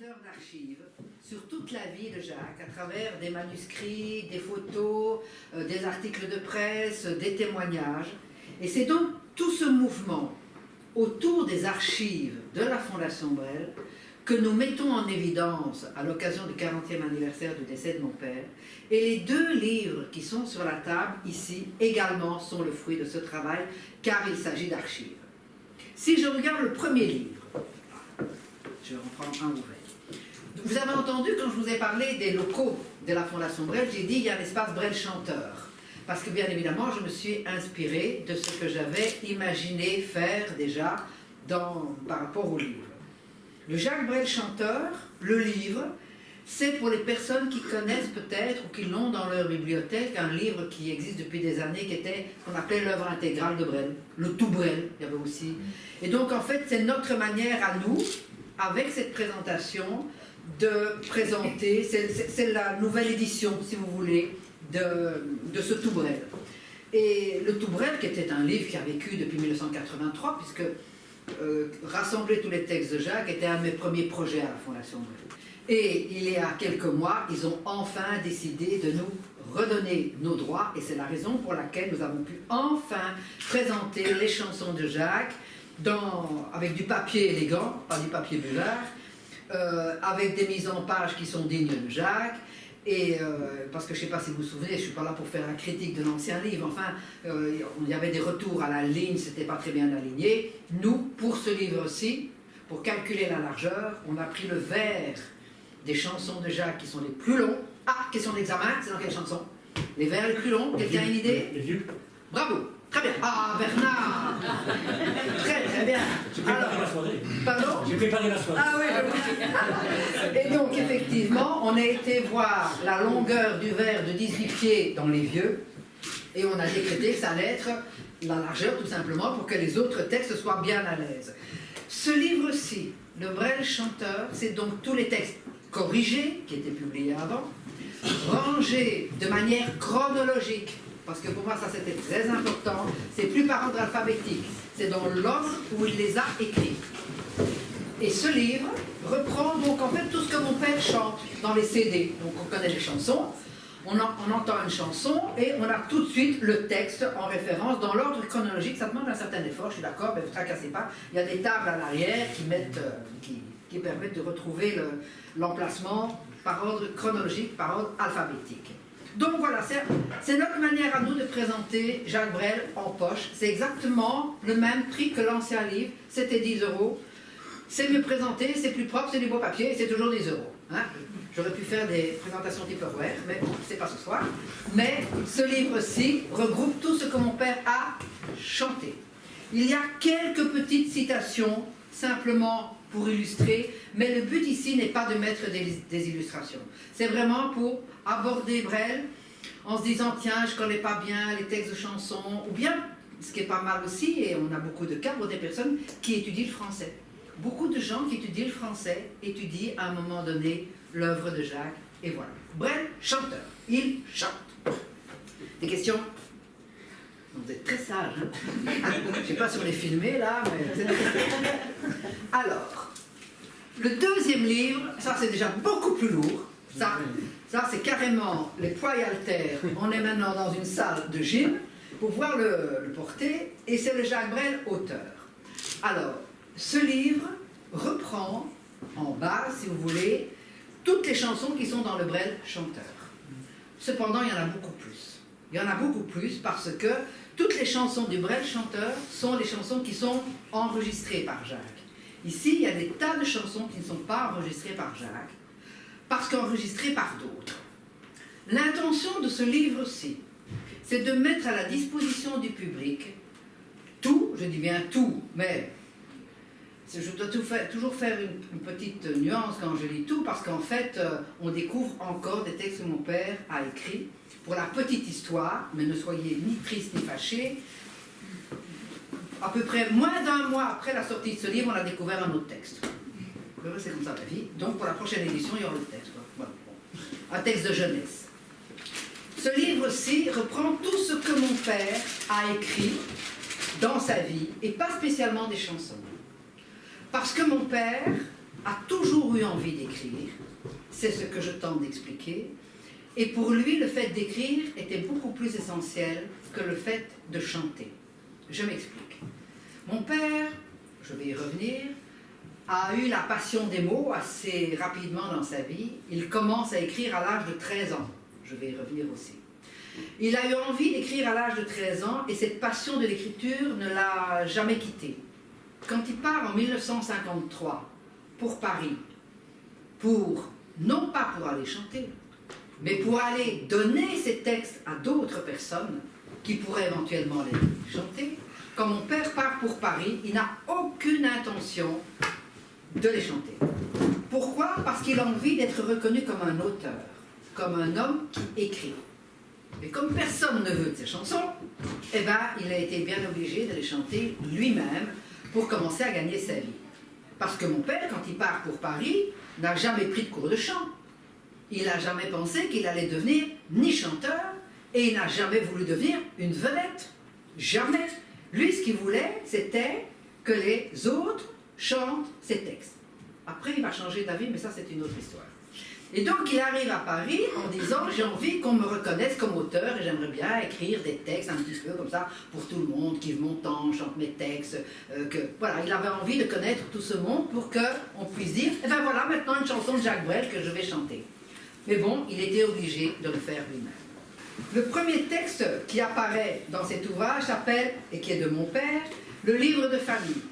heures d'archives sur toute la vie de Jacques, à travers des manuscrits, des photos, des articles de presse, des témoignages. Et c'est donc tout ce mouvement autour des archives de la Fondation Brel que nous mettons en évidence à l'occasion du 40e anniversaire du décès de mon père. Et les deux livres qui sont sur la table ici également sont le fruit de ce travail, car il s'agit d'archives. Si je regarde le premier livre, je vais en prendre un ouvert. Vous avez entendu quand je vous ai parlé des locaux de la Fondation Brel, j'ai dit il y a un espace Brel chanteur. Parce que bien évidemment, je me suis inspirée de ce que j'avais imaginé faire déjà par rapport au livre. Le Jacques Brel chanteur, le livre, c'est pour les personnes qui connaissent peut-être ou qui l'ont dans leur bibliothèque, un livre qui existe depuis des années, qui était ce qu'on appelait l'œuvre intégrale de Brel, le tout Brel, il y avait aussi. Et donc en fait, c'est notre manière à nous, avec cette présentation, de présenter, c'est la nouvelle édition, si vous voulez, de ce tout Brel. Et le tout Brel, qui était un livre qui a vécu depuis 1983, puisque rassembler tous les textes de Jacques était un de mes premiers projets à la Fondation Brel. Et il y a quelques mois, ils ont enfin décidé de nous redonner nos droits, et c'est la raison pour laquelle nous avons pu enfin présenter les chansons de Jacques avec du papier élégant, pas du papier buvard, avec des mises en page qui sont dignes de Jacques. Et parce que je ne sais pas si vous vous souvenez, je ne suis pas là pour faire la critique de l'ancien livre, enfin, il y avait des retours à la ligne, c'était pas très bien aligné. Nous, pour ce livre-ci, pour calculer la largeur, on a pris le vers des chansons de Jacques qui sont les plus longs. Ah, question d'examen, c'est dans quelle chanson? Les vers les plus longs, quelqu'un a une idée? Les vieux. Bravo, très bien. Ah, Bernard. Très très bien. J'ai préparé la soirée. Pardon? J'ai préparé la soirée. Ah oui, oui. Et donc, effectivement, on a été voir la longueur du verre de 18 pieds dans les vieux, et on a décrété que ça allait être la largeur, tout simplement, pour que les autres textes soient bien à l'aise. Ce livre-ci, le Brel chanteur, c'est donc tous les textes corrigés, qui étaient publiés avant, rangés de manière chronologique, parce que pour moi, ça c'était très important, c'est plus par ordre alphabétique, c'est dans l'ordre où il les a écrits. Et ce livre reprend donc en fait tout ce que mon père chante dans les CD. Donc on connaît les chansons, on entend une chanson et on a tout de suite le texte en référence dans l'ordre chronologique. Ça demande un certain effort, je suis d'accord, mais ne vous tracassez pas. Il y a des tables à l'arrière qui permettent de retrouver l'emplacement par ordre chronologique, par ordre alphabétique. Donc voilà, c'est notre manière à nous de présenter Jacques Brel en poche. C'est exactement le même prix que l'ancien livre, c'était 10 €. C'est mieux présenté, c'est plus propre, c'est du beau papier, et c'est toujours 10 €. Hein? J'aurais pu faire des présentations Tupperware, mais bon, c'est pas ce soir. Mais ce livre-ci regroupe tout ce que mon père a chanté. Il y a quelques petites citations, simplement pour illustrer, mais le but ici n'est pas de mettre des illustrations. C'est vraiment pour aborder Brel en se disant, tiens, je ne connais pas bien les textes de chansons, ou bien, ce qui est pas mal aussi, et on a beaucoup de cas pour des personnes qui étudient le français. Beaucoup de gens qui étudient le français étudient à un moment donné l'œuvre de Jacques, et voilà. Brel, chanteur, il chante. Des questions? Vous êtes très sage, hein? Je ne sais pas si on est filmé là, mais... Alors, le deuxième livre, ça c'est déjà beaucoup plus lourd. Ça c'est carrément les poids et haltères. On est maintenant dans une salle de gym pour pouvoir le porter, et c'est le Jacques Brel, auteur. Alors, ce livre reprend, en base, si vous voulez, toutes les chansons qui sont dans le Brel chanteur. Cependant, il y en a beaucoup plus. Il y en a beaucoup plus parce que toutes les chansons du Brel chanteur sont les chansons qui sont enregistrées par Jacques. Ici, il y a des tas de chansons qui ne sont pas enregistrées par Jacques, parce qu'enregistrées par d'autres. L'intention de ce livre-ci, c'est de mettre à la disposition du public tout, je dis bien tout, mais je dois toujours faire une petite nuance quand je lis tout, parce qu'en fait, on découvre encore des textes que mon père a écrits. Pour la petite histoire, mais ne soyez ni tristes ni fâchés, à peu près moins d'un mois après la sortie de ce livre, on a découvert un autre texte. C'est comme ça la vie. Donc pour la prochaine édition, il y aura le texte. Voilà. Un texte de jeunesse. Ce livre-ci reprend tout ce que mon père a écrit dans sa vie, et pas spécialement des chansons. Parce que mon père a toujours eu envie d'écrire, c'est ce que je tente d'expliquer, et pour lui, le fait d'écrire était beaucoup plus essentiel que le fait de chanter. Je m'explique. Mon père, je vais y revenir, a eu la passion des mots assez rapidement dans sa vie. Il commence à écrire à l'âge de 13 ans. Je vais y revenir aussi. Il a eu envie d'écrire à l'âge de 13 ans et cette passion de l'écriture ne l'a jamais quitté. Quand il part en 1953 pour Paris, non pas pour aller chanter, mais pour aller donner ses textes à d'autres personnes qui pourraient éventuellement les chanter, quand mon père part pour Paris, il n'a aucune intention de les chanter. Pourquoi? Parce qu'il a envie d'être reconnu comme un auteur, comme un homme qui écrit. Et comme personne ne veut de ses chansons, eh ben, il a été bien obligé de les chanter lui-même pour commencer à gagner sa vie. Parce que mon père, quand il part pour Paris, n'a jamais pris de cours de chant. Il n'a jamais pensé qu'il allait devenir ni chanteur, et il n'a jamais voulu devenir une vedette. Jamais. Lui, ce qu'il voulait, c'était que les autres chantent ses textes. Après, il va changer d'avis, mais ça, c'est une autre histoire. Et donc, il arrive à Paris en disant « J'ai envie qu'on me reconnaisse comme auteur et j'aimerais bien écrire des textes un petit peu comme ça pour tout le monde, qu'Yves Montand chante mes textes. » Voilà, il avait envie de connaître tout ce monde pour qu'on puisse dire « Eh bien voilà, maintenant une chanson de Jacques Brel que je vais chanter. » Mais bon, il était obligé de le faire lui-même. Le premier texte qui apparaît dans cet ouvrage s'appelle, et qui est de mon père, le livre de famille.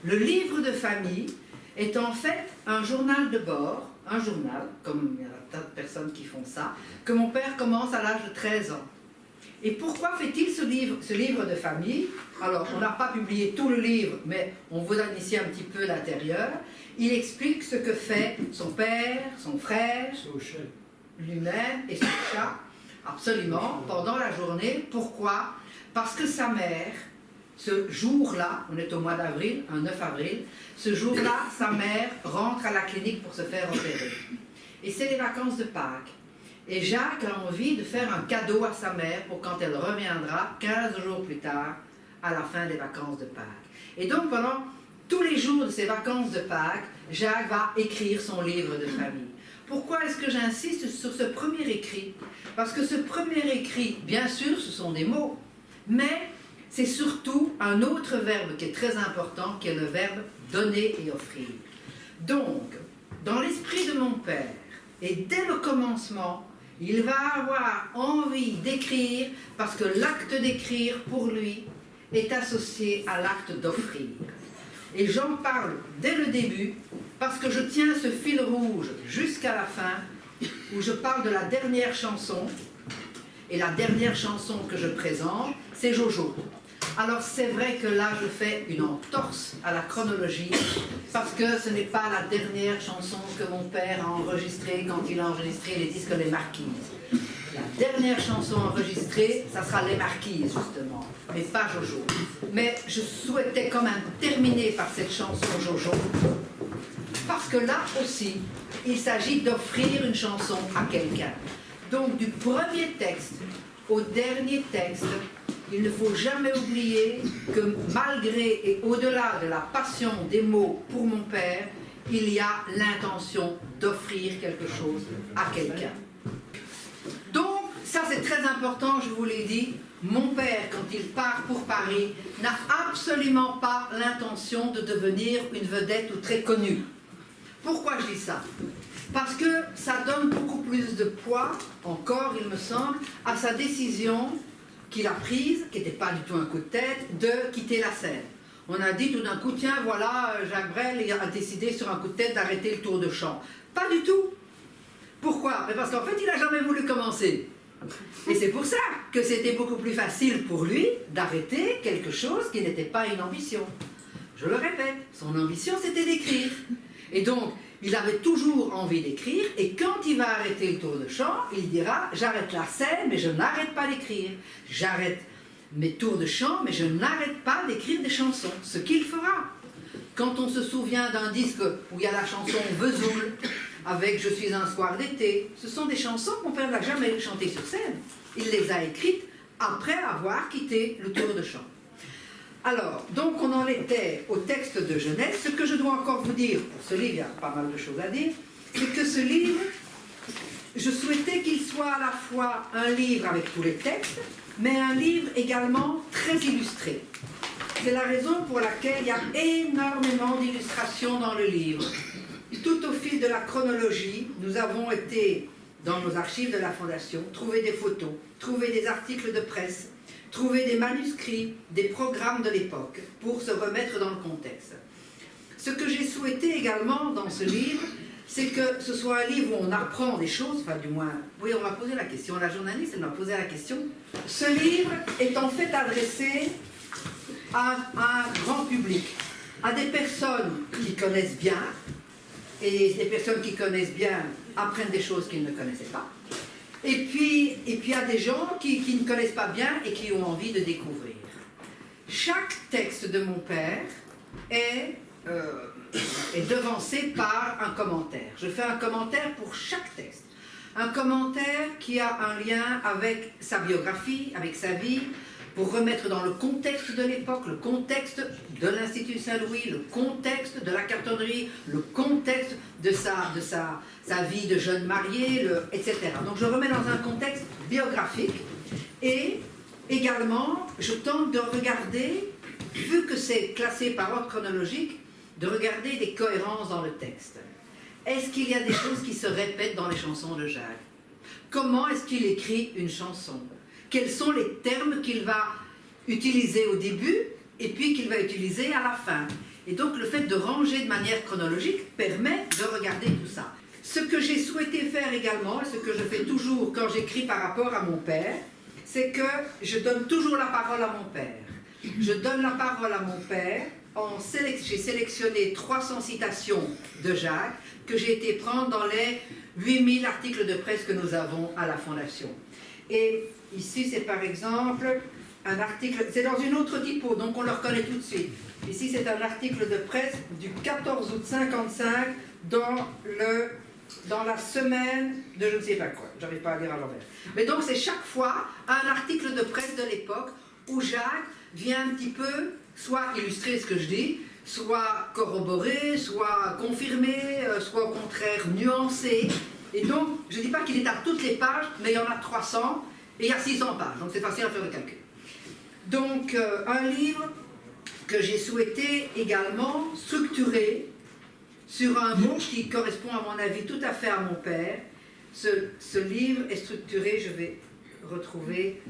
Le livre de famille est en fait un journal de bord, un journal, comme il y a un tas de personnes qui font ça, que mon père commence à l'âge de 13 ans. Et pourquoi fait-il ce livre de famille? Alors, on n'a pas publié tout le livre, mais on vous donne ici un petit peu l'intérieur. Il explique ce que fait son père, son frère, lui-même et son chat, absolument, pendant la journée. Pourquoi? Parce que sa mère, ce jour-là, on est au mois d'avril, un 9 avril, ce jour-là, sa mère rentre à la clinique pour se faire opérer. Et c'est les vacances de Pâques. Et Jacques a envie de faire un cadeau à sa mère pour quand elle reviendra, 15 jours plus tard, à la fin des vacances de Pâques. Et donc, pendant tous les jours de ces vacances de Pâques, Jacques va écrire son livre de famille. Pourquoi est-ce que j'insiste sur ce premier écrit? Parce que ce premier écrit, bien sûr, ce sont des mots, mais c'est surtout un autre verbe qui est très important, qui est le verbe donner et offrir. Donc, dans l'esprit de mon père, et dès le commencement, il va avoir envie d'écrire parce que l'acte d'écrire, pour lui, est associé à l'acte d'offrir. Et j'en parle dès le début parce que je tiens ce fil rouge jusqu'à la fin où je parle de la dernière chanson. Et la dernière chanson que je présente, c'est Jojo. Alors c'est vrai que là je fais une entorse à la chronologie parce que ce n'est pas la dernière chanson que mon père a enregistrée quand il a enregistré les disques Les Marquises. La dernière chanson enregistrée, ça sera Les Marquises justement, mais pas Jojo. Mais je souhaitais quand même terminer par cette chanson Jojo parce que là aussi, il s'agit d'offrir une chanson à quelqu'un. Donc du premier texte au dernier texte, il ne faut jamais oublier que malgré et au-delà de la passion des mots pour mon père, il y a l'intention d'offrir quelque chose à quelqu'un. Donc, ça c'est très important, je vous l'ai dit, mon père, quand il part pour Paris, n'a absolument pas l'intention de devenir une vedette ou très connue. Pourquoi je dis ça? Parce que ça donne beaucoup plus de poids, encore il me semble, à sa décision qu'il a prise, qui n'était pas du tout un coup de tête, de quitter la scène. On a dit tout d'un coup, tiens, voilà, Jacques Brel a décidé sur un coup de tête d'arrêter le tour de chant. Pas du tout. Pourquoi? Parce qu'en fait, il n'a jamais voulu commencer. Et c'est pour ça que c'était beaucoup plus facile pour lui d'arrêter quelque chose qui n'était pas une ambition. Je le répète, son ambition, c'était d'écrire. Et donc, il avait toujours envie d'écrire, et quand il va arrêter le tour de chant, il dira « J'arrête la scène, mais je n'arrête pas d'écrire. J'arrête mes tours de chant, mais je n'arrête pas d'écrire des chansons. » Ce qu'il fera. Quand on se souvient d'un disque où il y a la chanson « Vesoul » avec « Je suis un soir d'été », ce sont des chansons que mon père n'a jamais chantées sur scène. Il les a écrites après avoir quitté le tour de chant. Alors, donc on en était au texte de Genèse. Ce que je dois encore vous dire, pour ce livre, il y a pas mal de choses à dire, c'est que ce livre, je souhaitais qu'il soit à la fois un livre avec tous les textes, mais un livre également très illustré. C'est la raison pour laquelle il y a énormément d'illustrations dans le livre. Tout au fil de la chronologie, nous avons été dans nos archives de la Fondation, trouver des photos, trouver des articles de presse, trouver des manuscrits, des programmes de l'époque, pour se remettre dans le contexte. Ce que j'ai souhaité également dans ce livre, c'est que ce soit un livre où on apprend des choses, enfin du moins, oui, on m'a posé la question, la journaliste, elle m'a posé la question. Ce livre est en fait adressé à un grand public, à des personnes qui connaissent bien, et des personnes qui connaissent bien apprennent des choses qu'ils ne connaissaient pas. Et puis il y a des gens qui ne connaissent pas bien et qui ont envie de découvrir. Chaque texte de mon père est devancé par un commentaire. Je fais un commentaire pour chaque texte. Un commentaire qui a un lien avec sa biographie, avec sa vie, pour remettre dans le contexte de l'époque, le contexte de l'Institut Saint-Louis, le contexte de la cartonnerie, le contexte de sa vie de jeune marié, etc. Donc je remets dans un contexte biographique et également je tente de regarder, vu que c'est classé par ordre chronologique, de regarder des cohérences dans le texte. Est-ce qu'il y a des choses qui se répètent dans les chansons de Jacques? Comment est-ce qu'il écrit une chanson? Quels sont les termes qu'il va utiliser au début et puis qu'il va utiliser à la fin? Et donc le fait de ranger de manière chronologique permet de regarder tout ça. Ce que j'ai souhaité faire également, et ce que je fais toujours quand j'écris par rapport à mon père, c'est que je donne toujours la parole à mon père. Je donne la parole à mon père. J'ai sélectionné 300 citations de Jacques que j'ai été prendre dans les 8000 articles de presse que nous avons à la Fondation. Et ici, c'est par exemple un article, c'est dans une autre typo, donc on le reconnaît tout de suite. Ici, c'est un article de presse du 14 août 55 dans la semaine de je ne sais pas quoi, j'arrive pas à lire à l'envers. Mais donc, c'est chaque fois un article de presse de l'époque où Jacques vient un petit peu soit illustrer ce que je dis, soit corroborer, soit confirmer, soit au contraire nuancer. Et donc, je ne dis pas qu'il est à toutes les pages, mais il y en a 300 et il y a 600 pages, donc c'est facile à faire le calcul. Donc, un livre que j'ai souhaité également structurer sur un mot qui correspond à mon avis tout à fait à mon père. Ce livre est structuré, je vais retrouver,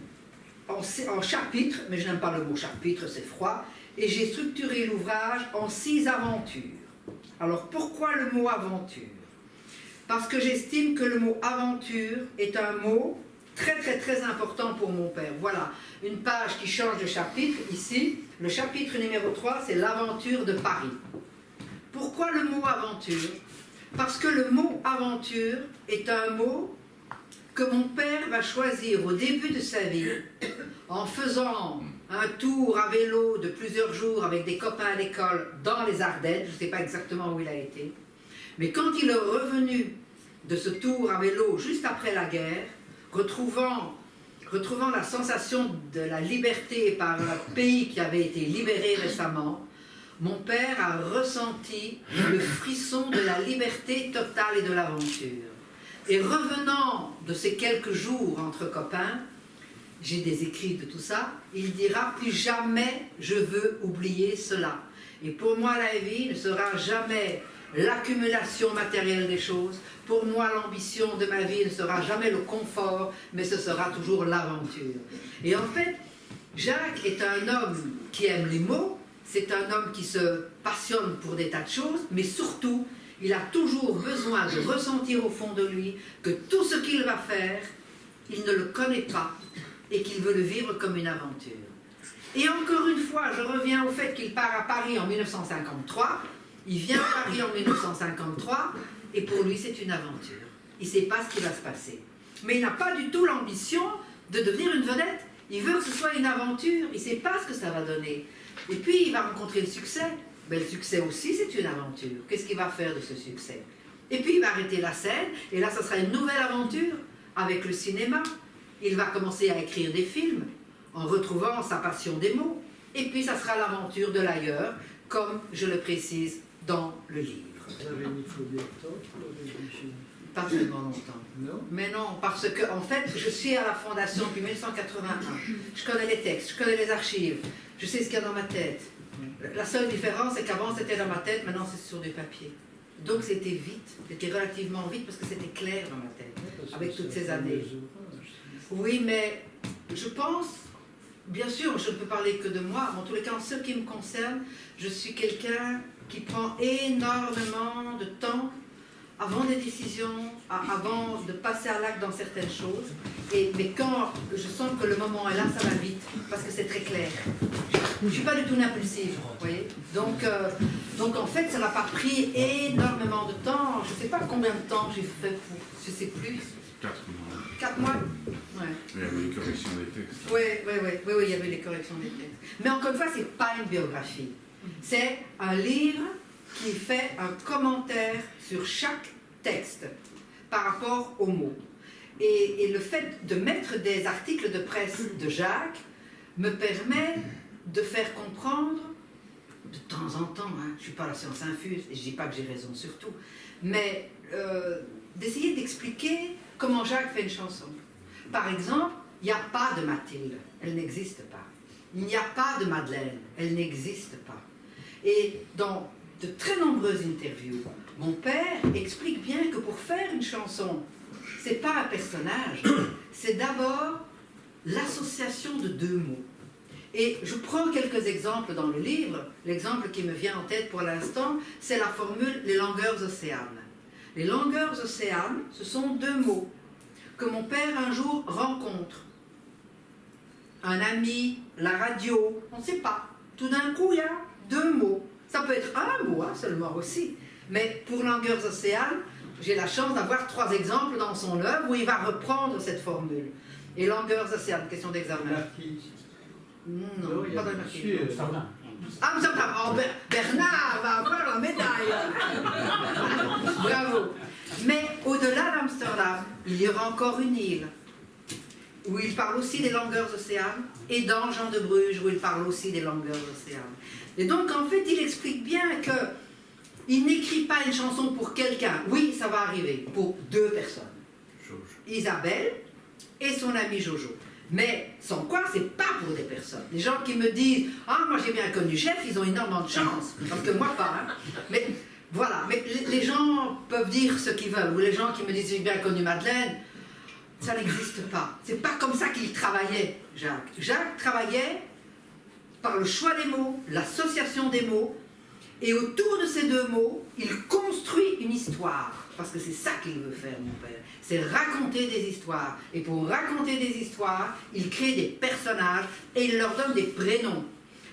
en chapitres, mais je n'aime pas le mot chapitre, c'est froid, et j'ai structuré l'ouvrage en 6 aventures. Alors, pourquoi le mot aventure? Parce que j'estime que le mot aventure est un mot très très très important pour mon père. Voilà, une page qui change de chapitre, ici. Le chapitre numéro 3, c'est l'aventure de Paris. Pourquoi le mot aventure? Parce que le mot aventure est un mot que mon père va choisir au début de sa vie, en faisant un tour à vélo de plusieurs jours avec des copains à l'école dans les Ardennes, je ne sais pas exactement où il a été, mais quand il est revenu de ce tour à vélo juste après la guerre, retrouvant la sensation de la liberté par un pays qui avait été libéré récemment, mon père a ressenti le frisson de la liberté totale et de l'aventure. Et revenant de ces quelques jours entre copains, j'ai des écrits de tout ça, il dira « plus jamais je veux oublier cela ». Et pour moi, la vie ne sera jamais l'accumulation matérielle des choses. Pour moi, l'ambition de ma vie ne sera jamais le confort, mais ce sera toujours l'aventure. Et en fait, Jacques est un homme qui aime les mots, c'est un homme qui se passionne pour des tas de choses, mais surtout, il a toujours besoin de ressentir au fond de lui que tout ce qu'il va faire, il ne le connaît pas et qu'il veut le vivre comme une aventure. Et encore une fois, je reviens au fait qu'il part à Paris en 1953, il vient à Paris en 1953, et pour lui c'est une aventure. Il ne sait pas ce qui va se passer. Mais il n'a pas du tout l'ambition de devenir une vedette. Il veut que ce soit une aventure, il ne sait pas ce que ça va donner. Et puis il va rencontrer le succès. Ben, le succès aussi c'est une aventure. Qu'est-ce qu'il va faire de ce succès? Et puis il va arrêter la scène, et là ça sera une nouvelle aventure avec le cinéma. Il va commencer à écrire des films en retrouvant sa passion des mots. et puis ça sera l'aventure de l'ailleurs, comme je le précise dans le livre. Vous avez mis combien de temps pour rédiger? Pas tellement longtemps. Non? Mais non, parce que en fait, je suis à la Fondation depuis 1981. Je connais les textes, je connais les archives, je sais ce qu'il y a dans ma tête. La seule différence, c'est qu'avant c'était dans ma tête, maintenant c'est sur du papier. Donc c'était vite, c'était relativement vite parce que c'était clair dans ma tête, avec toutes ces années. Oui, mais je pense, bien sûr, je ne peux parler que de moi, en tous les cas, en ce qui me concerne, je suis quelqu'un qui prend énormément de temps avant des décisions, avant de passer à l'acte dans certaines choses. Mais quand je sens que le moment est là, ça va vite, parce que c'est très clair. Je ne suis pas du tout une impulsive, vous voyez. Donc en fait, ça n'a pas pris énormément de temps. Je ne sais pas combien de temps j'ai fait pour... Je ne sais plus. 4 mois. 4 mois? Ouais. Il y avait les corrections des textes. Oui, il y avait les corrections des textes. Mais encore une fois, ce n'est pas une biographie. C'est un livre qui fait un commentaire sur chaque texte par rapport aux mots. Et le fait de mettre des articles de presse de Jacques me permet de faire comprendre, de temps en temps, hein, je ne suis pas la science infuse, et je ne dis pas que j'ai raison surtout, mais d'essayer d'expliquer comment Jacques fait une chanson. Par exemple, il n'y a pas de Mathilde, elle n'existe pas. Il n'y a pas de Madeleine, elle n'existe pas. Et dans de très nombreuses interviews, mon père explique bien que pour faire une chanson, c'est pas un personnage, c'est d'abord l'association de deux mots. Et je prends quelques exemples dans le livre. L'exemple qui me vient en tête pour l'instant, c'est la formule « les langueurs océanes ». Les langueurs océanes, ce sont deux mots que mon père un jour rencontre. Un ami, la radio, on ne sait pas. Tout d'un coup, il y a deux mots. Ça peut être un mot hein, seulement aussi. Mais pour Langueurs océanes, j'ai la chance d'avoir 3 exemples dans son œuvre où il va reprendre cette formule. Et Langueurs océanes, question d'examen. Non, pas dans le marquis. Amsterdam. Oh, Bernard va avoir la médaille. Bravo. Mais au-delà d'Amsterdam, il y aura encore une île où il parle aussi des langueurs océanes, et dans Jean de Bruges, où il parle aussi des langueurs océanes. Et donc, en fait, il explique bien que il n'écrit pas une chanson pour quelqu'un. Oui, ça va arriver, pour 2 personnes. Isabelle et son ami Jojo. Mais sans quoi, c'est pas pour des personnes. Les gens qui me disent « Ah, moi j'ai bien connu Jeff, ils ont énormément de chance. » Parce que moi pas. Hein. Mais voilà, mais les gens peuvent dire ce qu'ils veulent. Ou les gens qui me disent « J'ai bien connu Madeleine », ça n'existe pas. C'est pas comme ça qu'il travaillait, Jacques. Jacques travaillait par le choix des mots, l'association des mots, et autour de ces 2 mots, il construit une histoire. Parce que c'est ça qu'il veut faire, mon père. C'est raconter des histoires. Et pour raconter des histoires, il crée des personnages et il leur donne des prénoms.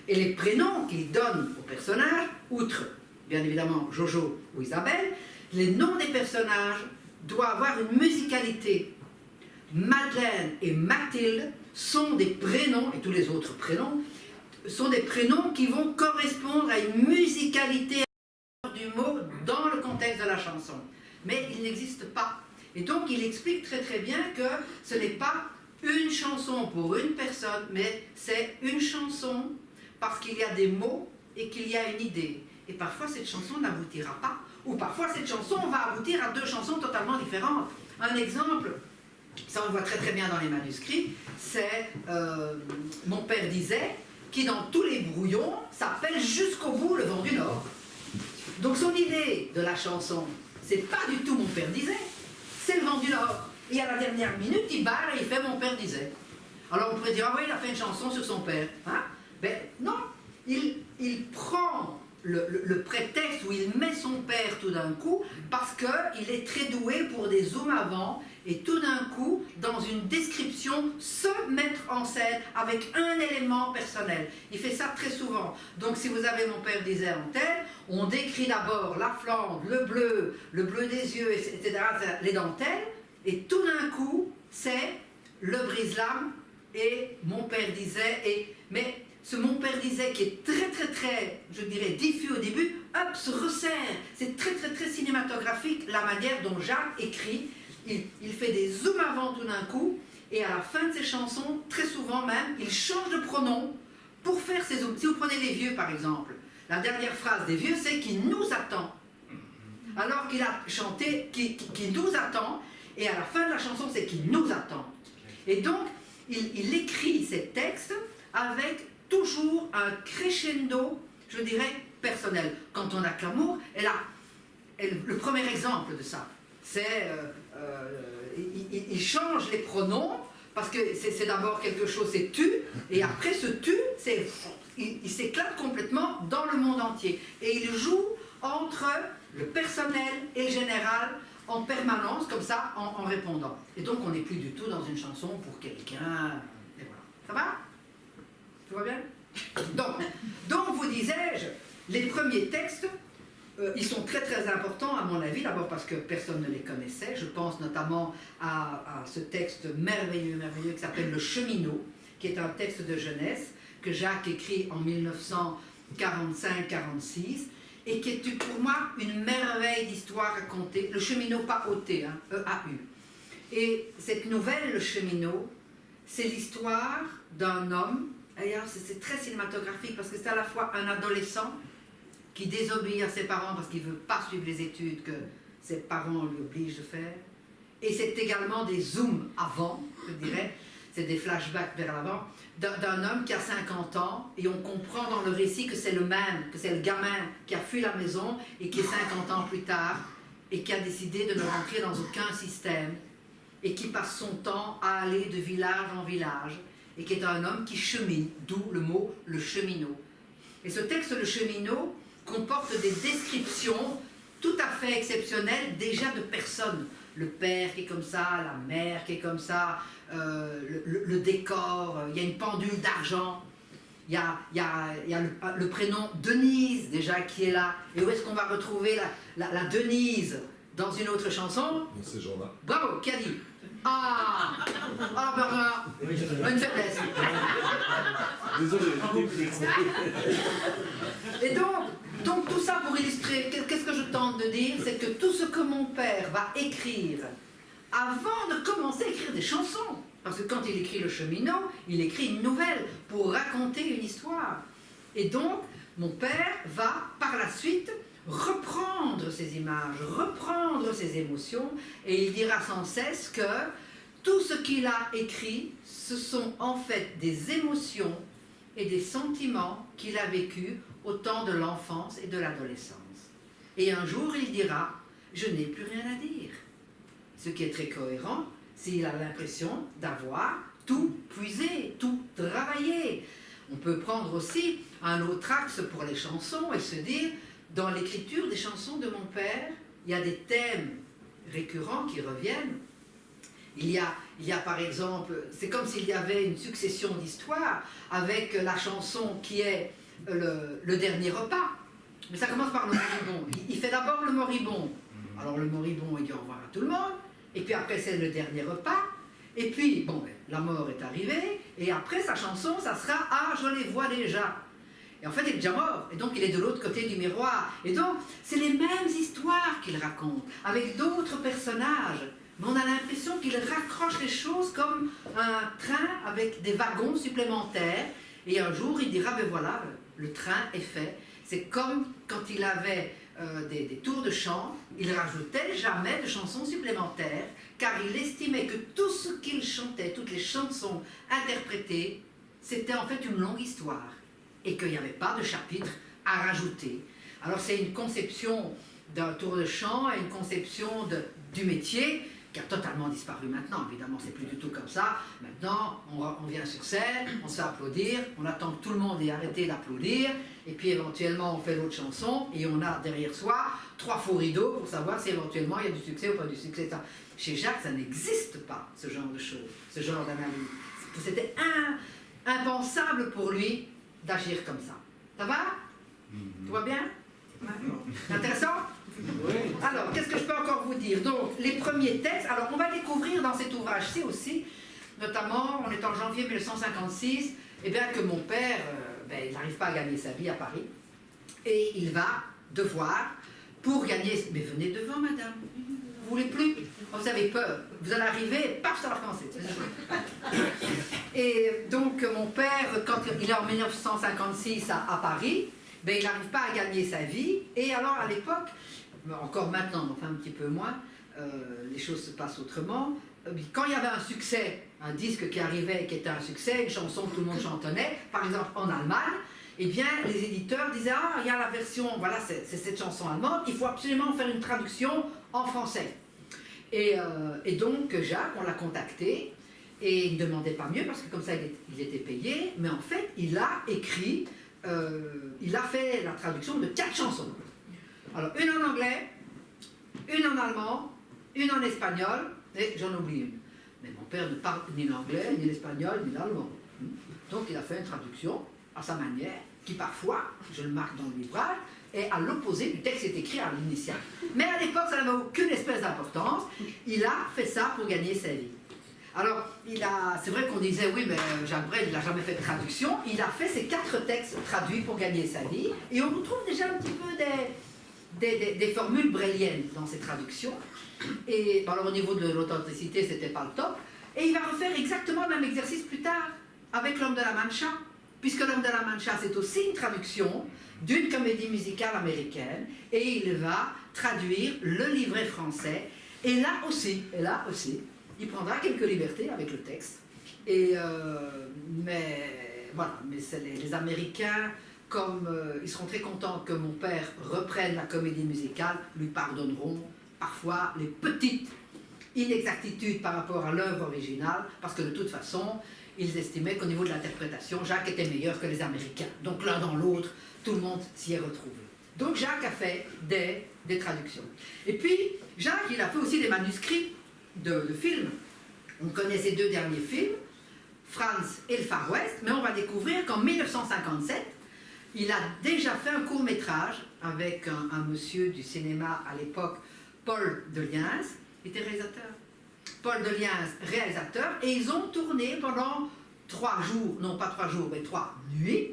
Et les prénoms qu'il donne aux personnages, outre, bien évidemment, Jojo ou Isabelle, les noms des personnages doivent avoir une musicalité. Madeleine et Mathilde sont des prénoms, et tous les autres prénoms, sont des prénoms qui vont correspondre à une musicalité du mot dans le contexte de la chanson. Mais il n'existe pas. Et donc il explique très très bien que ce n'est pas une chanson pour une personne, mais c'est une chanson parce qu'il y a des mots et qu'il y a une idée. Et parfois cette chanson n'aboutira pas, ou parfois cette chanson va aboutir à 2 chansons totalement différentes. Un exemple, ça on voit très très bien dans les manuscrits, c'est Mon père disait, qui dans tous les brouillons s'appelle Jusqu'au bout le vent du Nord. Donc son idée de la chanson, c'est pas du tout Mon père disait, c'est le vent du Nord. Et à la dernière minute, il barre et il fait Mon père disait. Alors on pourrait dire, ah oui, il a fait une chanson sur son père. Hein? Ben non, il prend le prétexte où il met son père tout d'un coup, parce qu'il est très doué pour des zooms avant, et tout d'un coup, dans une description, se mettre en scène avec un élément personnel. Il fait ça très souvent. Donc si vous avez Mon père disait en tête, on décrit d'abord la Flandre, le bleu des yeux, etc., les dentelles, et tout d'un coup, c'est le brise-lame et Mon père disait, mais ce Mon père disait qui est très très très, je dirais, diffus au début, hop, se resserre. C'est très très très cinématographique la manière dont Jacques écrit. Il fait des zooms avant tout d'un coup, et à la fin de ses chansons, très souvent même, il change de pronom pour faire ces zooms, si vous prenez les vieux par exemple, la dernière phrase des vieux, c'est qu'il nous attend. Alors qu'il a chanté qu'il nous attend, et à la fin de la chanson, c'est qu'il nous attend. Et donc, il écrit ces textes avec toujours un crescendo, je dirais, personnel. Quand on a Clamour, le premier exemple de ça, c'est il change les pronoms, parce que c'est d'abord quelque chose, c'est tu, et après ce tu, il s'éclate complètement dans le monde entier. Et il joue entre le personnel et le général en permanence, comme ça, en répondant. Et donc, on n'est plus du tout dans une chanson pour quelqu'un. Et voilà. Ça va? Tout va bien? Donc, vous disais-je, les premiers textes, ils sont très très importants à mon avis, d'abord parce que personne ne les connaissait. Je pense notamment à ce texte merveilleux, merveilleux qui s'appelle Le Cheminot, qui est un texte de jeunesse que Jacques écrit en 1945-46 et qui est pour moi une merveille d'histoire racontée. Le Cheminot, pas O-T, hein, E-A-U. Et cette nouvelle, Le Cheminot, c'est l'histoire d'un homme. D'ailleurs, c'est très cinématographique parce que c'est à la fois un adolescent qui désobéit à ses parents parce qu'il ne veut pas suivre les études que ses parents lui obligent de faire. Et c'est également des zooms avant, je dirais, c'est des flashbacks vers l'avant, d'un homme qui a 50 ans, et on comprend dans le récit que c'est le même, que c'est le gamin qui a fui la maison et qui est 50 ans plus tard, et qui a décidé de ne rentrer dans aucun système, et qui passe son temps à aller de village en village, et qui est un homme qui chemine, d'où le mot le cheminot. Et ce texte, le cheminot, comporte des descriptions tout à fait exceptionnelles déjà de personnes. Le père qui est comme ça, la mère qui est comme ça, le décor, il y a une pendule d'argent, il y a le prénom Denise déjà qui est là. Et où est-ce qu'on va retrouver la Denise dans une autre chanson? Dans ces gens-là. Bravo, qui a dit? Une faiblesse. Désolé. Et donc tout ça pour illustrer, qu'est-ce que je tente de dire? C'est que tout ce que mon père va écrire avant de commencer à écrire des chansons, parce que quand il écrit Le Cheminot, il écrit une nouvelle pour raconter une histoire. Et donc, mon père va par la suite reprendre ces images, reprendre ces émotions, et il dira sans cesse que tout ce qu'il a écrit, ce sont en fait des émotions et des sentiments qu'il a vécus au temps de l'enfance et de l'adolescence. Et un jour, il dira « Je n'ai plus rien à dire ». Ce qui est très cohérent, s'il a l'impression d'avoir tout puisé, tout travaillé. On peut prendre aussi un autre axe pour les chansons et se dire, dans l'écriture des chansons de mon père, il y a des thèmes récurrents qui reviennent. Il y a par exemple, c'est comme s'il y avait une succession d'histoires avec la chanson qui est le dernier repas. Mais ça commence par le moribond. Il fait d'abord le moribond. Alors le moribond, il dit au revoir à tout le monde. Et puis après, c'est le dernier repas. Et puis, bon, la mort est arrivée. Et après, sa chanson, ça sera « Ah, je les vois déjà ». Et en fait, il est déjà mort. Et donc, il est de l'autre côté du miroir. Et donc, c'est les mêmes histoires qu'il raconte, avec d'autres personnages. Mais on a l'impression qu'il raccroche les choses comme un train avec des wagons supplémentaires. Et un jour, il dira, ben voilà, le train est fait. C'est comme quand il avait des tours de chant, il rajoutait jamais de chansons supplémentaires, car il estimait que tout ce qu'il chantait, toutes les chansons interprétées, c'était en fait une longue histoire, et qu'il n'y avait pas de chapitre à rajouter. Alors c'est une conception d'un tour de chant et une conception du métier qui a totalement disparu maintenant. Évidemment, c'est plus du tout comme ça. Maintenant, on vient sur scène, on se fait applaudir, on attend que tout le monde ait arrêté d'applaudir, et puis éventuellement on fait l'autre chanson, et on a derrière soi 3 faux rideaux pour savoir si éventuellement il y a du succès ou pas du succès. Chez Jacques, ça n'existe pas, ce genre de choses, ce genre d'analyse. C'était impensable pour lui d'agir comme ça. Ça va? Tout va bien? Intéressant? Oui. Alors, qu'est-ce que je peux encore vous dire? Donc, les premiers textes, alors on va découvrir dans cet ouvrage-ci aussi, notamment, on est en janvier 1956, eh bien que mon père, il n'arrive pas à gagner sa vie à Paris, et il va devoir, pour gagner... Mais venez devant, madame, vous voulez plus? Vous vous avez peur. Vous allez arriver, et paf, ça va recommencer. Et donc, mon père, quand il est en 1956 à Paris, ben, il n'arrive pas à gagner sa vie. Et alors, à l'époque, encore maintenant, enfin un petit peu moins, les choses se passent autrement. Quand il y avait un succès, un disque qui arrivait, qui était un succès, une chanson que tout le monde chantonnait, par exemple en Allemagne, eh bien, les éditeurs disaient « Ah, il y a la version, voilà, c'est cette chanson allemande, il faut absolument faire une traduction en français. » Et donc, Jacques, on l'a contacté, et il ne demandait pas mieux, parce que comme ça, il était payé, mais en fait, il a écrit, il a fait la traduction de 4 chansons. Alors, une en anglais, une en allemand, une en espagnol, et j'en oublie une. Mais mon père ne parle ni l'anglais, ni l'espagnol, ni l'allemand. Donc, il a fait une traduction à sa manière, qui parfois, je le marque dans le livrage, est à l'opposé du texte qui est écrit à l'initial. Mais à l'époque, ça n'avait aucune espèce d'importance. Il a fait ça pour gagner sa vie. Alors, c'est vrai qu'on disait, oui, mais Jacques Brel, il n'a jamais fait de traduction. Il a fait ces 4 textes traduits pour gagner sa vie. Et on retrouve déjà un petit peu des formules breliennes dans ces traductions. Et alors, au niveau de l'authenticité, c'était pas le top. Et il va refaire exactement le même exercice plus tard avec L'Homme de la Mancha. Puisque L'Homme de la Mancha, c'est aussi une traduction d'une comédie musicale américaine, et il va traduire le livret français, et là aussi, il prendra quelques libertés avec le texte, mais voilà, mais les Américains, comme ils seront très contents que mon père reprenne la comédie musicale, lui pardonneront parfois les petites inexactitudes par rapport à l'œuvre originale, parce que de toute façon, ils estimaient qu'au niveau de l'interprétation, Jacques était meilleur que les Américains. Donc l'un dans l'autre, tout le monde s'y est retrouvé. Donc Jacques a fait des traductions. Et puis, Jacques, il a fait aussi des manuscrits de films. On connaît ces 2 derniers films, Franz et le Far West, mais on va découvrir qu'en 1957, il a déjà fait un court-métrage avec un monsieur du cinéma à l'époque, Paul Deliens, il était réalisateur. Paul Deliens, réalisateur, et ils ont tourné pendant 3 jours, non pas 3 jours, mais 3 nuits,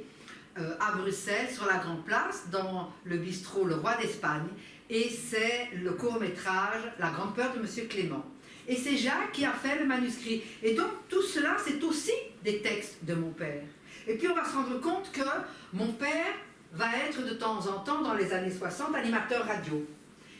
à Bruxelles, sur la Grande Place, dans le bistrot Le Roi d'Espagne, et c'est le court-métrage La Grande Peur de Monsieur Clément. Et c'est Jacques qui a fait le manuscrit. Et donc tout cela, c'est aussi des textes de mon père. Et puis on va se rendre compte que mon père va être de temps en temps, dans les années 60, animateur radio.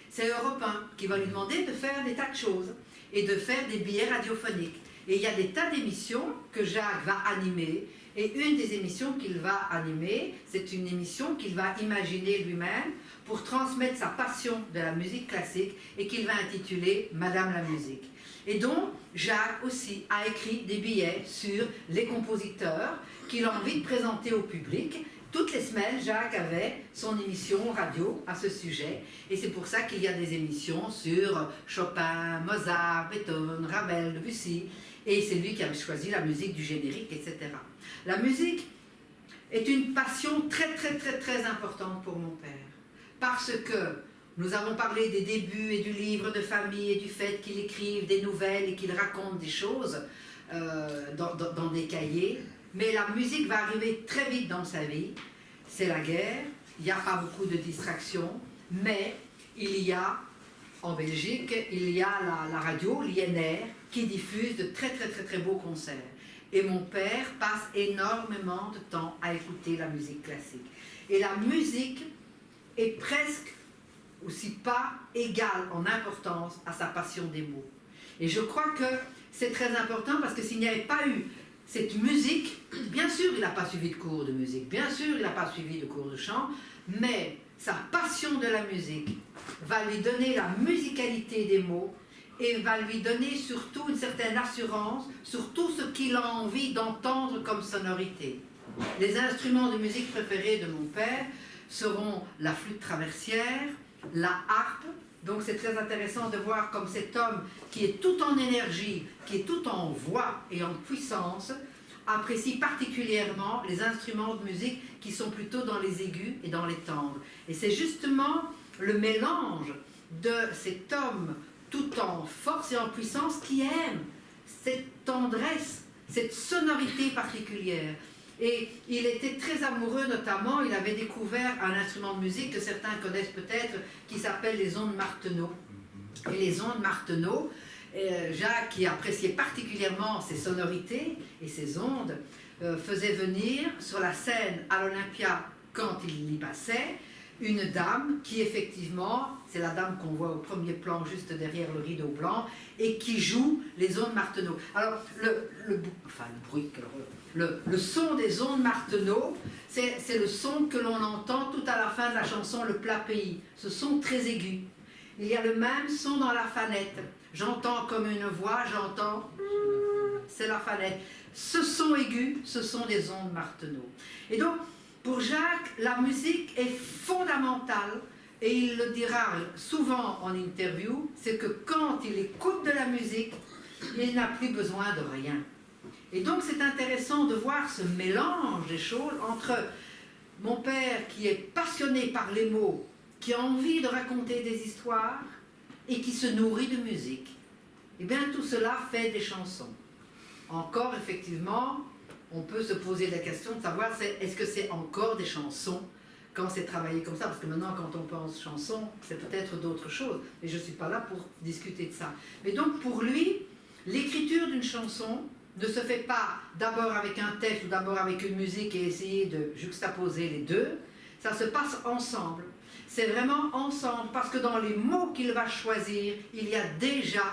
C'est Europe 1 qui va lui demander de faire des tas de choses et de faire des billets radiophoniques. Et il y a des tas d'émissions que Jacques va animer. Et une des émissions qu'il va animer, c'est une émission qu'il va imaginer lui-même pour transmettre sa passion de la musique classique et qu'il va intituler Madame la musique. Et donc, Jacques aussi a écrit des billets sur les compositeurs qu'il a envie de présenter au public. Toutes les semaines, Jacques avait son émission radio à ce sujet, et c'est pour ça qu'il y a des émissions sur Chopin, Mozart, Beethoven, Ravel, Debussy, et c'est lui qui avait choisi la musique du générique, etc. La musique est une passion très importante pour mon père, parce que nous avons parlé des débuts et du livre de famille et du fait qu'il écrive des nouvelles et qu'il raconte des choses dans des cahiers. Mais la musique va arriver très vite dans sa vie. C'est la guerre, il n'y a pas beaucoup de distractions, mais il y a, en Belgique, il y a la radio, l'INR, qui diffuse de très beaux concerts. Et mon père passe énormément de temps à écouter la musique classique. Et la musique est presque aussi pas égale en importance à sa passion des mots. Et je crois que c'est très important, parce que s'il n'y avait pas eu cette musique, bien sûr il n'a pas suivi de cours de musique, bien sûr il n'a pas suivi de cours de chant, mais sa passion de la musique va lui donner la musicalité des mots et va lui donner surtout une certaine assurance sur tout ce qu'il a envie d'entendre comme sonorité. Les instruments de musique préférés de mon père seront la flûte traversière, la harpe. Donc c'est très intéressant de voir comme cet homme qui est tout en énergie, qui est tout en voix et en puissance, apprécie particulièrement les instruments de musique qui sont plutôt dans les aigus et dans les tendres. Et c'est justement le mélange de cet homme tout en force et en puissance qui aime cette tendresse, cette sonorité particulière. Et il était très amoureux, notamment, il avait découvert un instrument de musique que certains connaissent peut-être, qui s'appelle les ondes Martenot. Et les ondes Martenot Jacques, qui appréciait particulièrement ces sonorités et ces ondes, faisait venir sur la scène à l'Olympia, quand il y passait, une dame qui effectivement, c'est la dame qu'on voit au premier plan juste derrière le rideau blanc, et qui joue les ondes Martenot. Alors, le son des ondes Martenot, c'est le son que l'on entend tout à la fin de la chanson Le Plat Pays, ce son très aigu. Il y a le même son dans la fanette. J'entends comme une voix, j'entends, c'est la fanette. Ce son aigu, ce sont des ondes Martenot. Et donc, pour Jacques, la musique est fondamentale, et il le dira souvent en interview, c'est que quand il écoute de la musique, il n'a plus besoin de rien. Et donc c'est intéressant de voir ce mélange des choses entre mon père qui est passionné par les mots, qui a envie de raconter des histoires, et qui se nourrit de musique. Et bien tout cela fait des chansons. Encore, effectivement, on peut se poser la question de savoir est-ce que c'est encore des chansons quand c'est travaillé comme ça, parce que maintenant quand on pense chanson, c'est peut-être d'autres choses, et je ne suis pas là pour discuter de ça. Mais donc pour lui, l'écriture d'une chanson ne se fait pas d'abord avec un texte ou d'abord avec une musique et essayer de juxtaposer les deux, ça se passe ensemble. C'est vraiment ensemble, parce que dans les mots qu'il va choisir, il y a déjà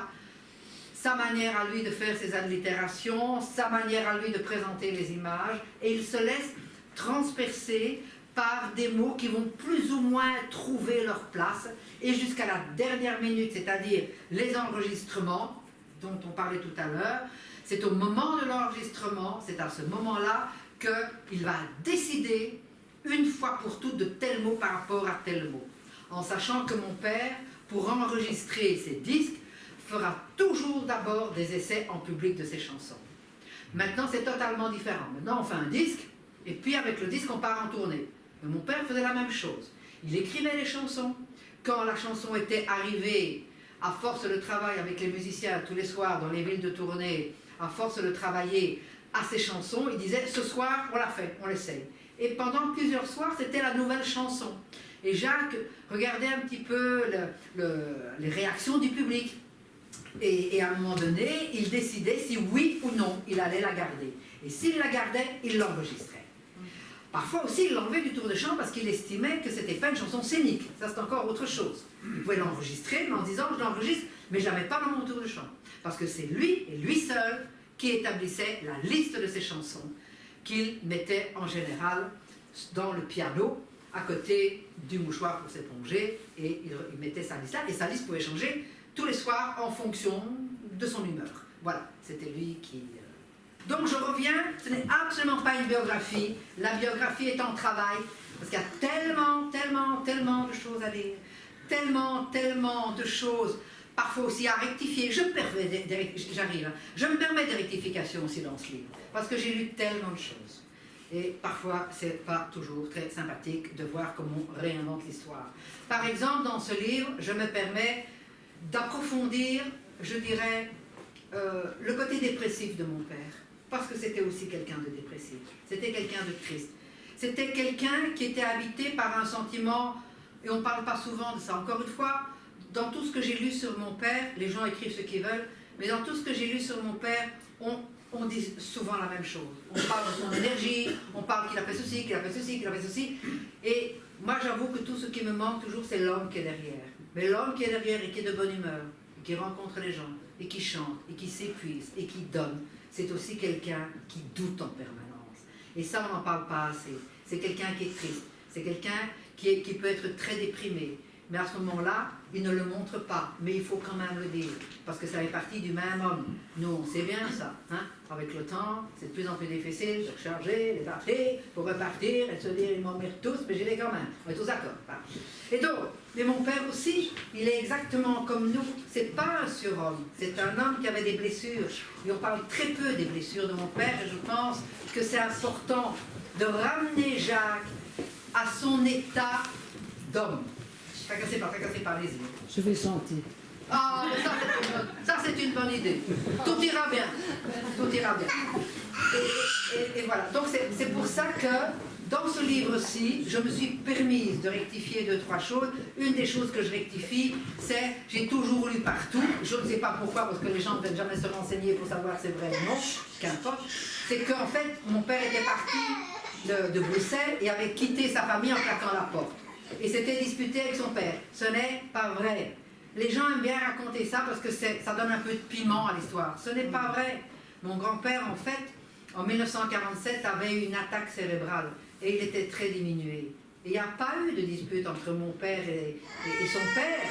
sa manière à lui de faire ses allitérations, sa manière à lui de présenter les images, et il se laisse transpercer par des mots qui vont plus ou moins trouver leur place, et jusqu'à la dernière minute, c'est-à-dire les enregistrements dont on parlait tout à l'heure, c'est au moment de l'enregistrement, c'est à ce moment-là qu'il va décider une fois pour toutes de tel mot par rapport à tel mot, en sachant que mon père, pour enregistrer ses disques, fera toujours d'abord des essais en public de ses chansons. Maintenant, c'est totalement différent. Maintenant, on fait un disque, et puis avec le disque, on part en tournée. Mais mon père faisait la même chose. Il écrivait les chansons. Quand la chanson était arrivée, à force de travail avec les musiciens tous les soirs dans les villes de tournée, à force de travailler à ses chansons, il disait « ce soir, on l'a fait, on l'essaye ». Et pendant plusieurs soirs, c'était la nouvelle chanson. Et Jacques regardait un petit peu les réactions du public. Et à un moment donné, il décidait si oui ou non il allait la garder. Et s'il la gardait, il l'enregistrait. Parfois aussi, il l'enlevait du tour de chant parce qu'il estimait que ce n'était pas une chanson scénique. Ça, c'est encore autre chose. Il pouvait l'enregistrer, mais en disant je l'enregistre, mais je ne la mets pas dans mon tour de chant. Parce que c'est lui, et lui seul, qui établissait la liste de ses chansons, qu'il mettait en général dans le piano, à côté du mouchoir pour s'éponger, et il mettait sa liste là, et sa liste pouvait changer tous les soirs en fonction de son humeur. Voilà, c'était lui qui... Donc je reviens, ce n'est absolument pas une biographie, la biographie est en travail, parce qu'il y a tellement de choses à lire, tellement de choses, parfois aussi à rectifier. Je me permets des rectifications aussi dans ce livre, parce que j'ai lu tellement de choses. Et parfois, c'est pas toujours très sympathique de voir comment on réinvente l'histoire. Par exemple, dans ce livre, je me permets d'approfondir, je dirais, le côté dépressif de mon père. Parce que c'était aussi quelqu'un de dépressif. C'était quelqu'un de triste. C'était quelqu'un qui était habité par un sentiment, et on ne parle pas souvent de ça. Encore une fois, dans tout ce que j'ai lu sur mon père, les gens écrivent ce qu'ils veulent, mais dans tout ce que j'ai lu sur mon père, on dit souvent la même chose. On parle de son énergie, on parle qu'il a fait ceci, qu'il a fait ceci, qu'il a fait ceci. Et moi, j'avoue que tout ce qui me manque toujours, c'est l'homme qui est derrière. Mais l'homme qui est derrière et qui est de bonne humeur, et qui rencontre les gens, et qui chante, et qui s'épuise, et qui donne, c'est aussi quelqu'un qui doute en permanence. Et ça, on n'en parle pas assez. C'est quelqu'un qui est triste. C'est quelqu'un qui peut être très déprimé. Mais à ce moment-là, il ne le montre pas. Mais il faut quand même le dire. Parce que ça fait partie du même homme. Nous, on sait bien ça. Hein? Avec le temps, c'est de plus en plus difficile de recharger les batteries pour repartir et de se dire, ils m'emmerdent tous, mais j'y vais quand même. On est tous d'accord. Hein? Et donc, mais mon père aussi, il est exactement comme nous. C'est pas un surhomme. C'est un homme qui avait des blessures. Et on parle très peu des blessures de mon père. Et je pense que c'est important de ramener Jacques à son état d'homme. Tracassé par les yeux. Je vais chanter. Ah, ça c'est une bonne idée. Tout ira bien. Tout ira bien. Et voilà, donc c'est pour ça que dans ce livre-ci, je me suis permise de rectifier 2-3 choses. Une des choses que je rectifie, c'est j'ai toujours lu partout, je ne sais pas pourquoi, parce que les gens ne veulent jamais se renseigner pour savoir si c'est vrai ou non, qu'importe, c'est qu'en fait, mon père était parti de Bruxelles et avait quitté sa famille en claquant la porte. Et s'était disputé avec son père. Ce n'est pas vrai. Les gens aiment bien raconter ça parce que ça donne un peu de piment à l'histoire. Ce n'est pas vrai. Mon grand-père, en fait, en 1947, avait eu une attaque cérébrale et il était très diminué. Et il n'y a pas eu de dispute entre mon père et son père.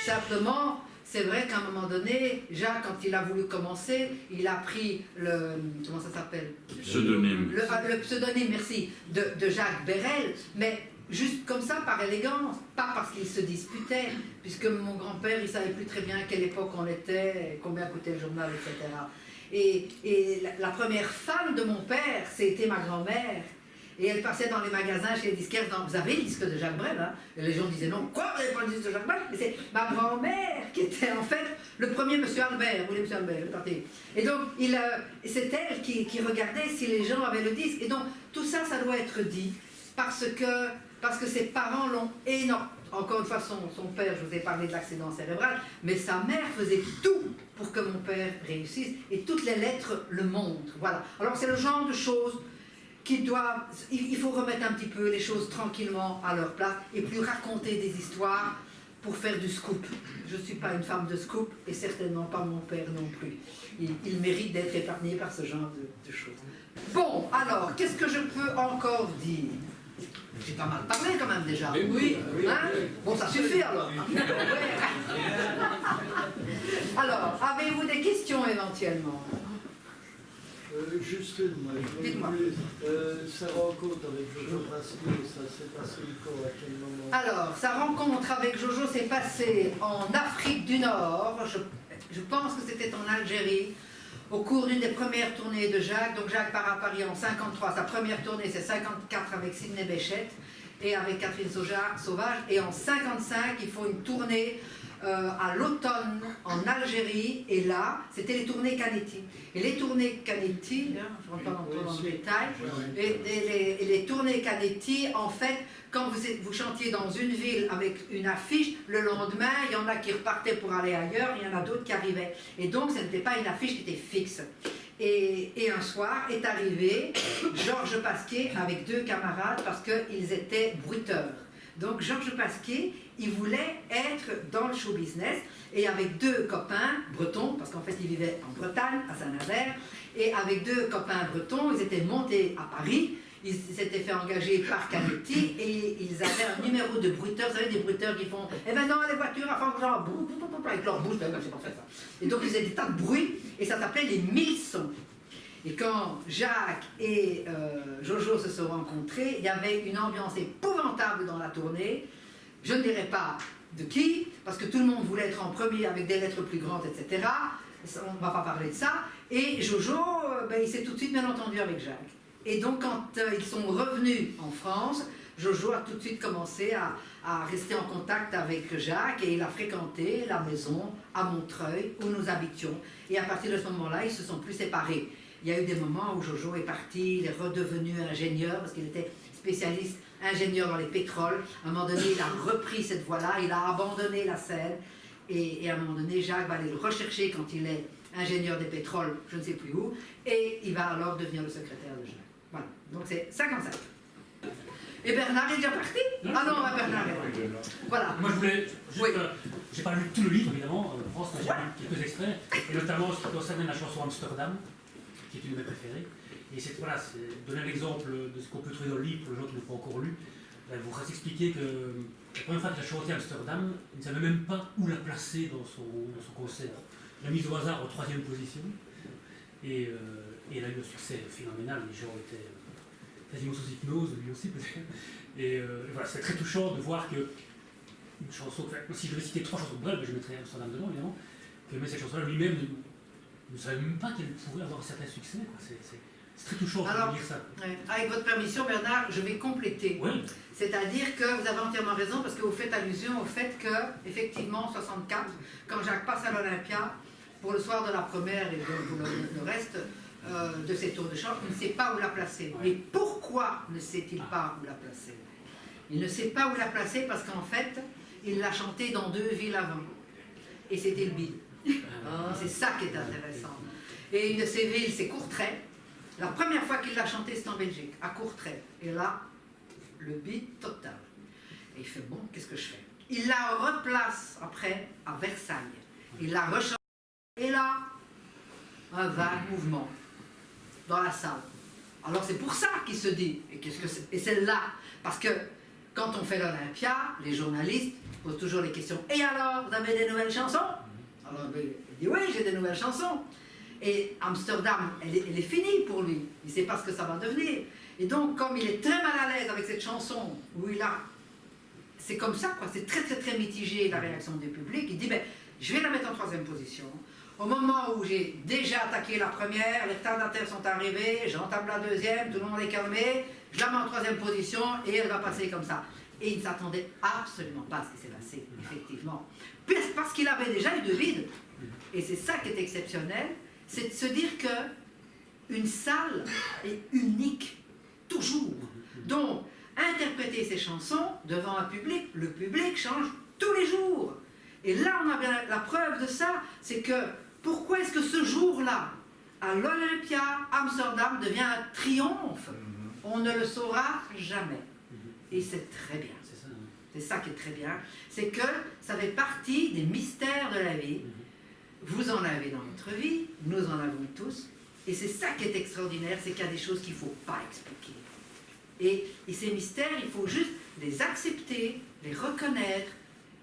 Simplement, c'est vrai qu'à un moment donné, Jacques, quand il a voulu commencer, il a pris le... Comment ça s'appelle? Pseudonyme. Le pseudonyme, merci, de Jacques Bérel, mais juste comme ça, par élégance, pas parce qu'il se disputait, puisque mon grand-père, il ne savait plus très bien à quelle époque on était, combien coûtait le journal, etc. Et la première femme de mon père, c'était ma grand-mère. Et elle passait dans les magasins chez les disquaires, vous avez le disque de Jacques Brel, hein? Et les gens disaient non, quoi, vous n'avez pas le disque de Jacques Brel? Mais c'est ma grand-mère qui était en fait le premier monsieur Albert, vous voulez monsieur Albert, partez. Et donc, c'est elle qui regardait si les gens avaient le disque. Et donc, tout ça, ça doit être dit, parce que ses parents l'ont énorme. Encore une fois, son père, je vous ai parlé de l'accident cérébral, mais sa mère faisait tout pour que mon père réussisse, et toutes les lettres le montrent. Voilà. Alors, c'est le genre de choses il faut remettre un petit peu les choses tranquillement à leur place et plus raconter des histoires pour faire du scoop. Je ne suis pas une femme de scoop et certainement pas mon père non plus. Il mérite d'être épargné par ce genre de choses. Bon, alors, qu'est-ce que je peux encore dire? J'ai pas mal parlé quand même déjà. Oui. Hein? Bon, ça suffit alors. Alors, avez-vous des questions éventuellement? Juste une, moi. Sa rencontre avec Jojo Pasquier, ça s'est passé à quel moment? Alors, sa rencontre avec Jojo s'est passée en Afrique du Nord. Je pense que c'était en Algérie, au cours d'une des premières tournées de Jacques. Donc Jacques part à Paris en 53. Sa première tournée, c'est 54 avec Sidney Bechet et avec Catherine Sauvage. Et en 55, ils font une tournée à l'automne en Algérie, et là, c'était les tournées Canetti. Et les tournées Canetti, je ne rentre pas dans le détail, et les tournées Canetti, en fait, quand vous chantiez dans une ville avec une affiche, le lendemain, il y en a qui repartaient pour aller ailleurs, il y en a d'autres qui arrivaient. Et donc, ce n'était pas une affiche qui était fixe. Et un soir est arrivé Georges Pasquier avec 2 camarades parce qu'ils étaient bruiteurs. Donc Georges Pasquier, il voulait être dans le show business, et avec 2 copains bretons, parce qu'en fait ils vivaient en Bretagne, à Saint-Nazaire, et avec 2 copains bretons, ils étaient montés à Paris, ils s'étaient fait engager par Canetti, et ils avaient un numéro de bruiteurs, vous savez, des bruiteurs qui font « Eh ben non, les voitures, enfin, genre, avec leur bouche, ben, j'ai pas fait ça. » Et donc ils faisaient des tas de bruit, et ça s'appelait les 1000 sons. Et quand Jacques et Jojo se sont rencontrés, il y avait une ambiance épouvantable dans la tournée. Je ne dirais pas de qui, parce que tout le monde voulait être en premier avec des lettres plus grandes, etc. On ne va pas parler de ça. Et Jojo, il s'est tout de suite bien entendu avec Jacques. Et donc quand ils sont revenus en France, Jojo a tout de suite commencé à rester en contact avec Jacques, et il a fréquenté la maison à Montreuil où nous habitions. Et à partir de ce moment-là, ils ne se sont plus séparés. Il y a eu des moments où Jojo est parti, il est redevenu ingénieur, parce qu'il était spécialiste ingénieur dans les pétroles. À un moment donné, il a repris cette voie-là, il a abandonné la scène, et à un moment donné, Jacques va aller le rechercher quand il est ingénieur des pétroles, je ne sais plus où, et il va alors devenir le secrétaire de Jacques. Voilà, donc c'est 55. Et Bernard est déjà parti? Ah non, Bernard est là. Voilà. Moi je voulais juste, j'ai pas lu tout le livre évidemment, France, mais j'ai lu quelques extraits, et notamment ce qui concerne la chanson Amsterdam, qui est une de mes préférées. Et c'est donner un exemple de ce qu'on peut trouver dans le livre pour les gens qui n'ont pas encore lu. Vous expliquer que la première fois qu'il a chanté Amsterdam, il ne savait même pas où la placer dans son concert. Il l'a mise au hasard en 3e position, et elle a eu un succès phénoménal. Les gens étaient quasiment sous hypnose, lui aussi peut-être. Et voilà, c'est très touchant de voir que une chanson, si je devais citer 3 chansons de Brel, je mettrais Amsterdam dedans évidemment, que mais cette chanson-là lui-même ne savait même pas qu'elle pouvait avoir un certain succès. C'est très touchant de dire ça. Avec votre permission, Bernard, je vais compléter. Oui. C'est-à-dire que vous avez entièrement raison, parce que vous faites allusion au fait que, effectivement, en 64, quand Jacques passe à l'Olympia, pour le soir de la première et le reste, de ces tours de chant, il ne sait pas où la placer. Mais pourquoi ne sait-il pas où la placer? Il ne sait pas où la placer parce qu'en fait, il l'a chanté dans 2 villes avant. Et c'était le bide. C'est ça qui est intéressant. Et une de ces villes, c'est Courtrai. La première fois qu'il l'a chanté, c'est en Belgique, à Courtrai. Et là, le bide total. Et il fait, bon, qu'est-ce que je fais? Il la replace après à Versailles. Il la rechante. Et là, un vague mouvement dans la salle. Alors c'est pour ça qu'il se dit, et qu'est-ce que c'est? Et c'est là, parce que quand on fait l'Olympia, les journalistes posent toujours les questions. Et alors, vous avez des nouvelles chansons? Alors il dit oui, j'ai des nouvelles chansons. Et Amsterdam, elle est finie pour lui. Il ne sait pas ce que ça va devenir. Et donc, comme il est très mal à l'aise avec cette chanson, où il a... C'est comme ça, quoi. C'est très, très, très mitigé, la réaction du public. Il dit, ben, je vais la mettre en 3e position. Au moment où j'ai déjà attaqué la première, les retardataires sont arrivés, j'entame la 2e, tout le monde est calmé, je la mets en 3e position et elle va passer comme ça. Et il ne s'attendait absolument pas à ce qui s'est passé, effectivement. Parce qu'il avait déjà eu de vide. Et c'est ça qui est exceptionnel, c'est de se dire qu'une salle est unique, toujours. Donc, interpréter ces chansons devant un public, le public change tous les jours. Et là, on a bien la preuve de ça, c'est que pourquoi est-ce que ce jour-là, à l'Olympia, Amsterdam devient un triomphe? On ne le saura jamais. Et c'est très bien. C'est ça qui est très bien. C'est que ça fait partie des mystères de la vie. Vous en avez dans votre vie, nous en avons tous. Et c'est ça qui est extraordinaire, c'est qu'il y a des choses qu'il ne faut pas expliquer. Et ces mystères, il faut juste les accepter, les reconnaître.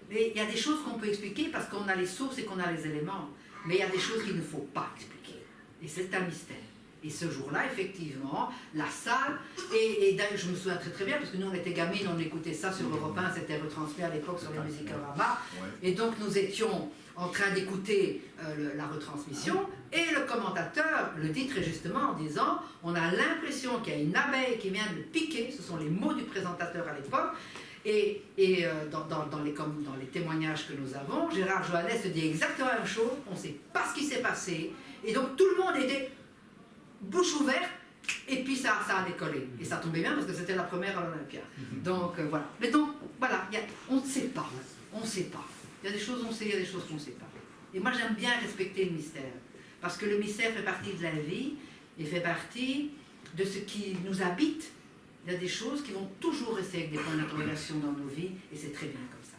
Mais il y a des choses qu'on peut expliquer parce qu'on a les sources et qu'on a les éléments. Mais il y a des choses qu'il ne faut pas expliquer. Et c'est un mystère. Et ce jour-là, effectivement, la salle, et d'ailleurs je me souviens très très bien, parce que nous on était gamines, on écoutait ça sur Europe 1, c'était retransmis à l'époque sur les Musicorama, et donc nous étions en train d'écouter la retransmission, et le commentateur le dit très justement en disant, on a l'impression qu'il y a une abeille qui vient de piquer, ce sont les mots du présentateur à l'époque, et dans les témoignages que nous avons, Gérard Johannes se dit exactement la même chose, on ne sait pas ce qui s'est passé, et donc tout le monde était bouche ouverte, et puis ça a décollé. Et ça tombait bien parce que c'était la première à l'Olympia. Donc voilà. Mais donc voilà, on ne sait pas. On ne sait pas. Il y a des choses on sait, il y a des choses qu'on ne sait pas. Et moi j'aime bien respecter le mystère. Parce que le mystère fait partie de la vie, et fait partie de ce qui nous habite. Il y a des choses qui vont toujours rester avec des points d'interrogation dans nos vies, et c'est très bien comme ça.